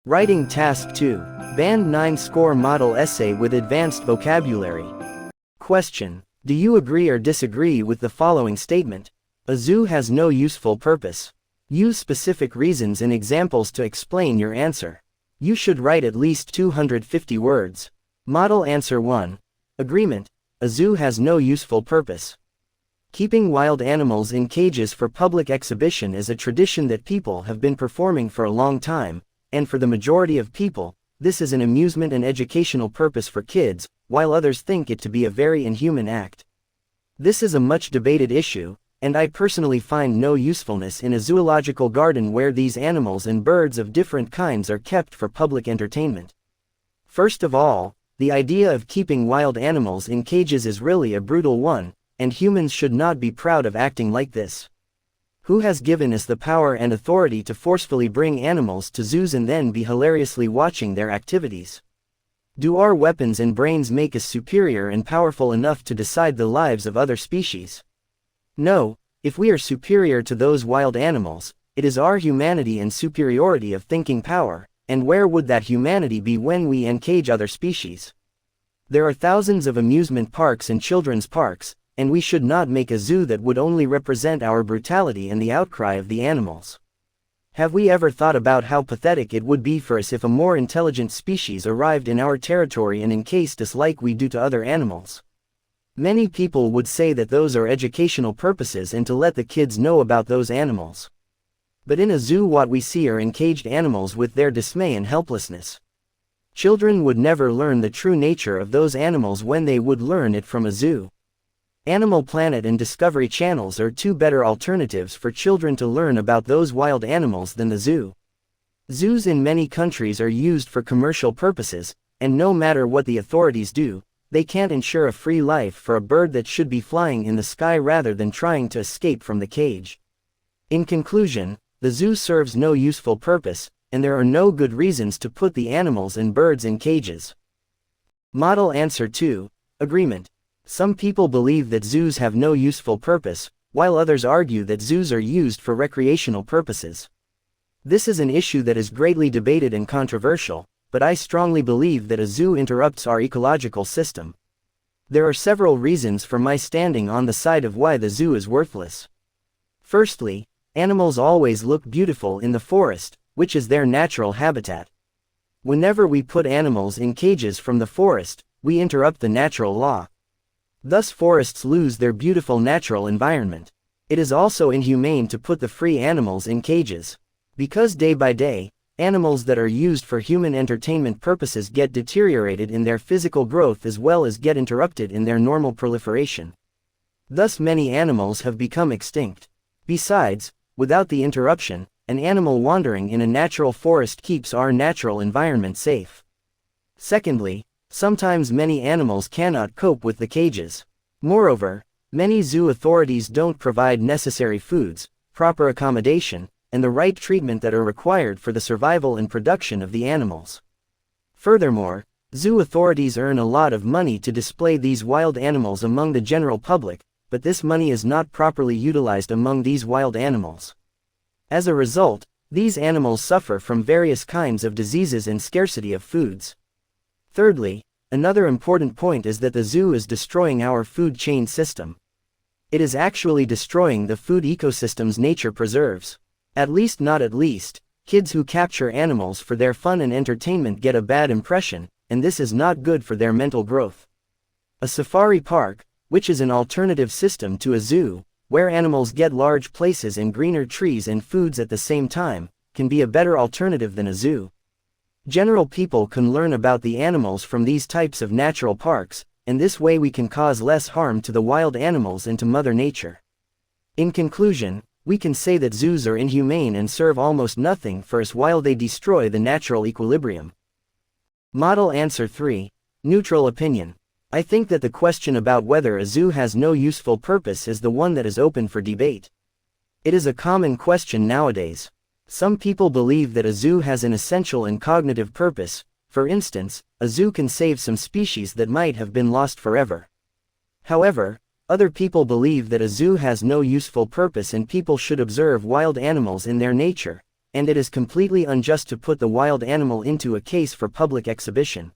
Writing Task 2. Band 9 Score Model Essay with Advanced Vocabulary. Question. Do you agree or disagree with the following statement? A zoo has no useful purpose. Use specific reasons and examples to explain your answer. You should write at least 250 words. Model Answer 1. Agreement. A zoo has no useful purpose. Keeping wild animals in cages for public exhibition is a tradition that people have been performing for a long time, and for the majority of people, this is an amusement and educational purpose for kids, while others think it to be a very inhuman act. This is a much debated issue, and I personally find no usefulness in a zoological garden where these animals and birds of different kinds are kept for public entertainment. First of all, the idea of keeping wild animals in cages is really a brutal one, and humans should not be proud of acting like this. Who has given us the power and authority to forcefully bring animals to zoos and then be hilariously watching their activities? Do our weapons and brains make us superior and powerful enough to decide the lives of other species? No, if we are superior to those wild animals, it is our humanity and superiority of thinking power, and where would that humanity be when we encage other species? There are thousands of amusement parks and children's parks, and we should not make a zoo that would only represent our brutality and the outcry of the animals. Have we ever thought about how pathetic it would be for us if a more intelligent species arrived in our territory and encased us like we do to other animals? Many people would say that those are educational purposes and to let the kids know about those animals. But in a zoo what we see are encaged animals with their dismay and helplessness. Children would never learn the true nature of those animals when they would learn it from a zoo. Animal Planet and Discovery channels are two better alternatives for children to learn about those wild animals than the zoo. Zoos in many countries are used for commercial purposes, and no matter what the authorities do, they can't ensure a free life for a bird that should be flying in the sky rather than trying to escape from the cage. In conclusion, the zoo serves no useful purpose, and there are no good reasons to put the animals and birds in cages. Model Answer 2. Agreement. Some people believe that zoos have no useful purpose, while others argue that zoos are used for recreational purposes. This is an issue that is greatly debated and controversial, but I strongly believe that a zoo interrupts our ecological system. There are several reasons for my standing on the side of why the zoo is worthless. Firstly, animals always look beautiful in the forest, which is their natural habitat. Whenever we put animals in cages from the forest, we interrupt the natural law. Thus forests lose their beautiful natural environment. It is also inhumane to put the free animals in cages. Because day by day, animals that are used for human entertainment purposes get deteriorated in their physical growth as well as get interrupted in their normal proliferation. Thus many animals have become extinct. Besides, without the interruption, an animal wandering in a natural forest keeps our natural environment safe. Secondly, sometimes many animals cannot cope with the cages. Moreover, many zoo authorities don't provide necessary foods, proper accommodation, and the right treatment that are required for the survival and production of the animals. Furthermore, zoo authorities earn a lot of money to display these wild animals among the general public, but this money is not properly utilized among these wild animals. As a result, these animals suffer from various kinds of diseases and scarcity of foods. Thirdly, another important point is that the zoo is destroying our food chain system. It is actually destroying the food ecosystems nature preserves. At least, kids who capture animals for their fun and entertainment get a bad impression, and this is not good for their mental growth. A safari park, which is an alternative system to a zoo, where animals get large places and greener trees and foods at the same time, can be a better alternative than a zoo. General people can learn about the animals from these types of natural parks, and this way we can cause less harm to the wild animals and to Mother Nature. In conclusion, we can say that zoos are inhumane and serve almost nothing for us while they destroy the natural equilibrium. Model Answer 3. Neutral opinion. I think that the question about whether a zoo has no useful purpose is the one that is open for debate. It is a common question nowadays. Some people believe that a zoo has an essential and cognitive purpose. For instance, a zoo can save some species that might have been lost forever. However, other people believe that a zoo has no useful purpose and people should observe wild animals in their nature, and it is completely unjust to put the wild animal into a case for public exhibition.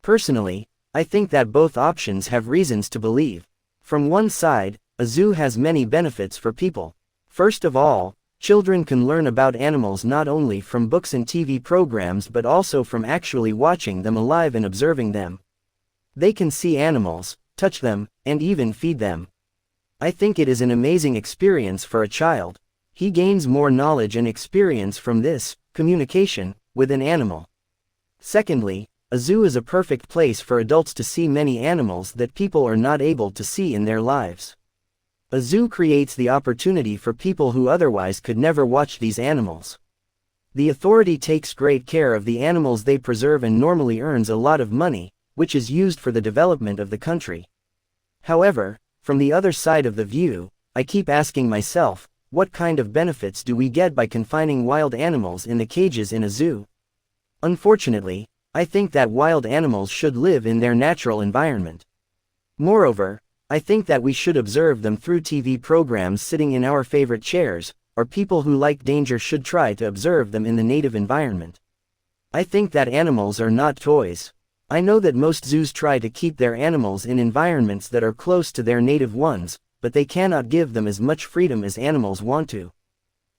Personally, I think that both options have reasons to believe. From one side, a zoo has many benefits for people. First of all, children can learn about animals not only from books and TV programs but also from actually watching them alive and observing them. They can see animals, touch them, and even feed them. I think it is an amazing experience for a child. He gains more knowledge and experience from this communication with an animal. Secondly, a zoo is a perfect place for adults to see many animals that people are not able to see in their lives. A zoo creates the opportunity for people who otherwise could never watch these animals. The authority takes great care of the animals they preserve and normally earns a lot of money, which is used for the development of the country. However, from the other side of the view, I keep asking myself, what kind of benefits do we get by confining wild animals in the cages in a zoo? Unfortunately, I think that wild animals should live in their natural environment. Moreover, I think that we should observe them through TV programs sitting in our favorite chairs, or people who like danger should try to observe them in the native environment. I think that animals are not toys. I know that most zoos try to keep their animals in environments that are close to their native ones, but they cannot give them as much freedom as animals want to.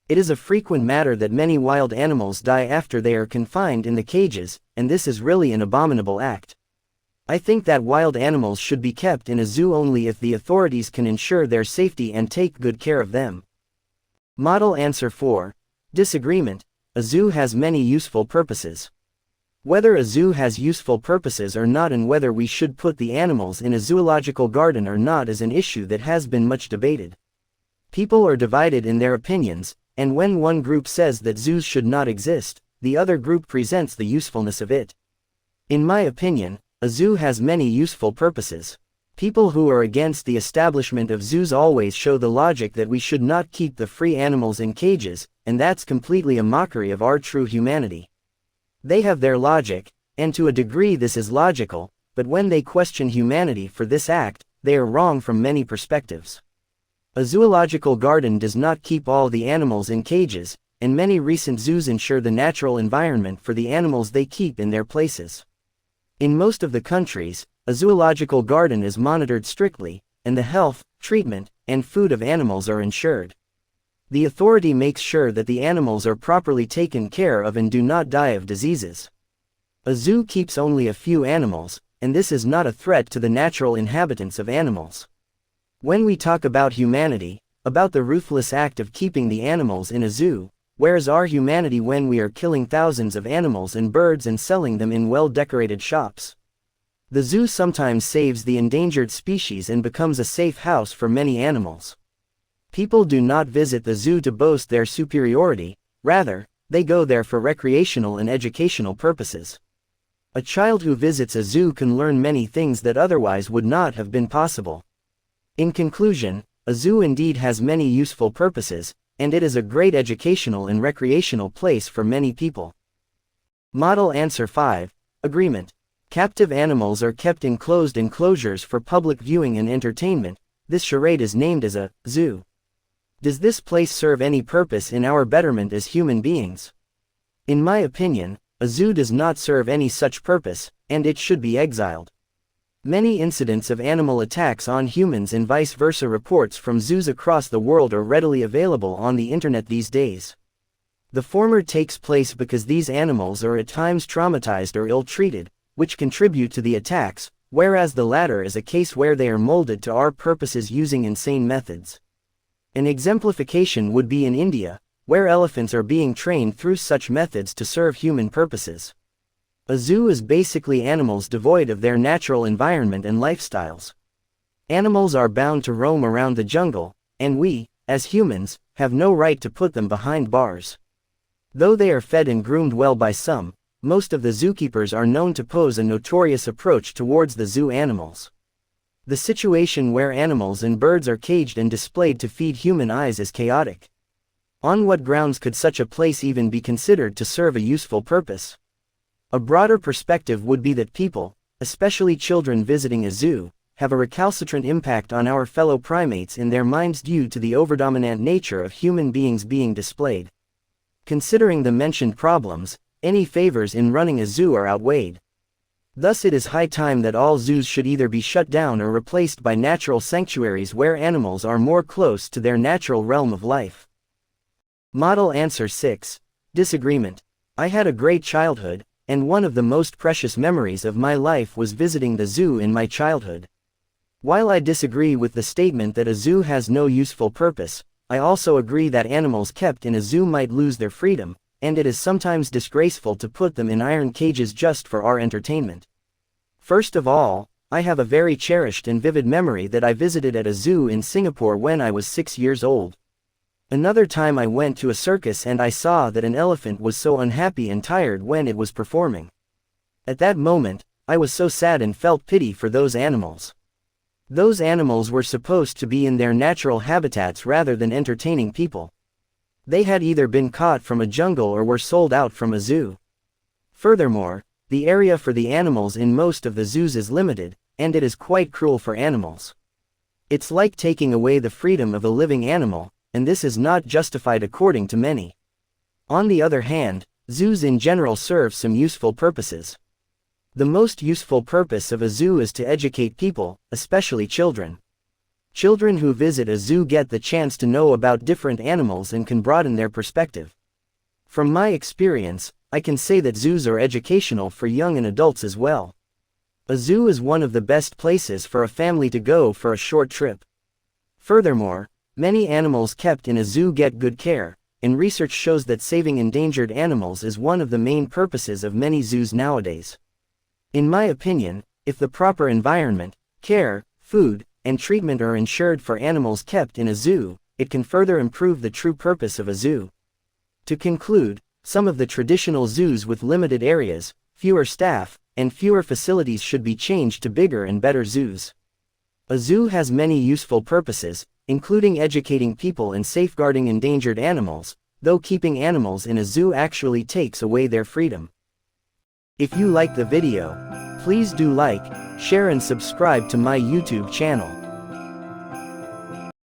It is a frequent matter that many wild animals die after they are confined in the cages, and this is really an abominable act. I think that wild animals should be kept in a zoo only if the authorities can ensure their safety and take good care of them. Model answer 4. Disagreement. A zoo has many useful purposes. Whether a zoo has useful purposes or not and whether we should put the animals in a zoological garden or not is an issue that has been much debated. People are divided in their opinions, and when one group says that zoos should not exist, the other group presents the usefulness of it. In my opinion, a zoo has many useful purposes. People who are against the establishment of zoos always show the logic that we should not keep the free animals in cages, and that's completely a mockery of our true humanity. They have their logic, and to a degree this is logical, but when they question humanity for this act, they are wrong from many perspectives. A zoological garden does not keep all the animals in cages, and many recent zoos ensure the natural environment for the animals they keep in their places. In most of the countries, a zoological garden is monitored strictly, and the health, treatment, and food of animals are ensured. The authority makes sure that the animals are properly taken care of and do not die of diseases. A zoo keeps only a few animals, and this is not a threat to the natural inhabitants of animals. When we talk about humanity, about the ruthless act of keeping the animals in a zoo, where is our humanity when we are killing thousands of animals and birds and selling them in well-decorated shops? The zoo sometimes saves the endangered species and becomes a safe house for many animals. People do not visit the zoo to boast their superiority, rather, they go there for recreational and educational purposes. A child who visits a zoo can learn many things that otherwise would not have been possible. In conclusion, a zoo indeed has many useful purposes, and it is a great educational and recreational place for many people. Model answer 5. Agreement. Captive animals are kept in closed enclosures for public viewing and entertainment. This charade is named as a zoo. Does this place serve any purpose in our betterment as human beings? In my opinion, a zoo does not serve any such purpose, and it should be exiled. Many incidents of animal attacks on humans and vice versa reports from zoos across the world are readily available on the internet these days. The former takes place because these animals are at times traumatized or ill-treated, which contribute to the attacks, whereas the latter is a case where they are molded to our purposes using insane methods. An exemplification would be in India, where elephants are being trained through such methods to serve human purposes. A zoo is basically animals devoid of their natural environment and lifestyles. Animals are bound to roam around the jungle, and we, as humans, have no right to put them behind bars. Though they are fed and groomed well by some, most of the zookeepers are known to pose a notorious approach towards the zoo animals. The situation where animals and birds are caged and displayed to feed human eyes is chaotic. On what grounds could such a place even be considered to serve a useful purpose? A broader perspective would be that people, especially children visiting a zoo, have a recalcitrant impact on our fellow primates in their minds due to the overdominant nature of human beings being displayed. Considering the mentioned problems, any favors in running a zoo are outweighed. Thus it is high time that all zoos should either be shut down or replaced by natural sanctuaries where animals are more close to their natural realm of life. Model answer 6. Disagreement. I had a great childhood, and one of the most precious memories of my life was visiting the zoo in my childhood. While I disagree with the statement that a zoo has no useful purpose, I also agree that animals kept in a zoo might lose their freedom, and it is sometimes disgraceful to put them in iron cages just for our entertainment. First of all, I have a very cherished and vivid memory that I visited at a zoo in Singapore when I was 6 years old. Another time I went to a circus and I saw that an elephant was so unhappy and tired when it was performing. At that moment, I was so sad and felt pity for those animals. Those animals were supposed to be in their natural habitats rather than entertaining people. They had either been caught from a jungle or were sold out from a zoo. Furthermore, the area for the animals in most of the zoos is limited, and it is quite cruel for animals. It's like taking away the freedom of a living animal, and this is not justified according to many. On the other hand, zoos in general serve some useful purposes. The most useful purpose of a zoo is to educate people, especially children. Children who visit a zoo get the chance to know about different animals and can broaden their perspective. From my experience, I can say that zoos are educational for young and adults as well. A zoo is one of the best places for a family to go for a short trip. Furthermore, many animals kept in a zoo get good care, and research shows that saving endangered animals is one of the main purposes of many zoos nowadays. In my opinion, if the proper environment, care, food, and treatment are ensured for animals kept in a zoo, it can further improve the true purpose of a zoo. To conclude, some of the traditional zoos with limited areas, fewer staff, and fewer facilities should be changed to bigger and better zoos. A zoo has many useful purposes, including educating people and safeguarding endangered animals, though keeping animals in a zoo actually takes away their freedom. If you like the video, please do like, share and subscribe to my YouTube channel.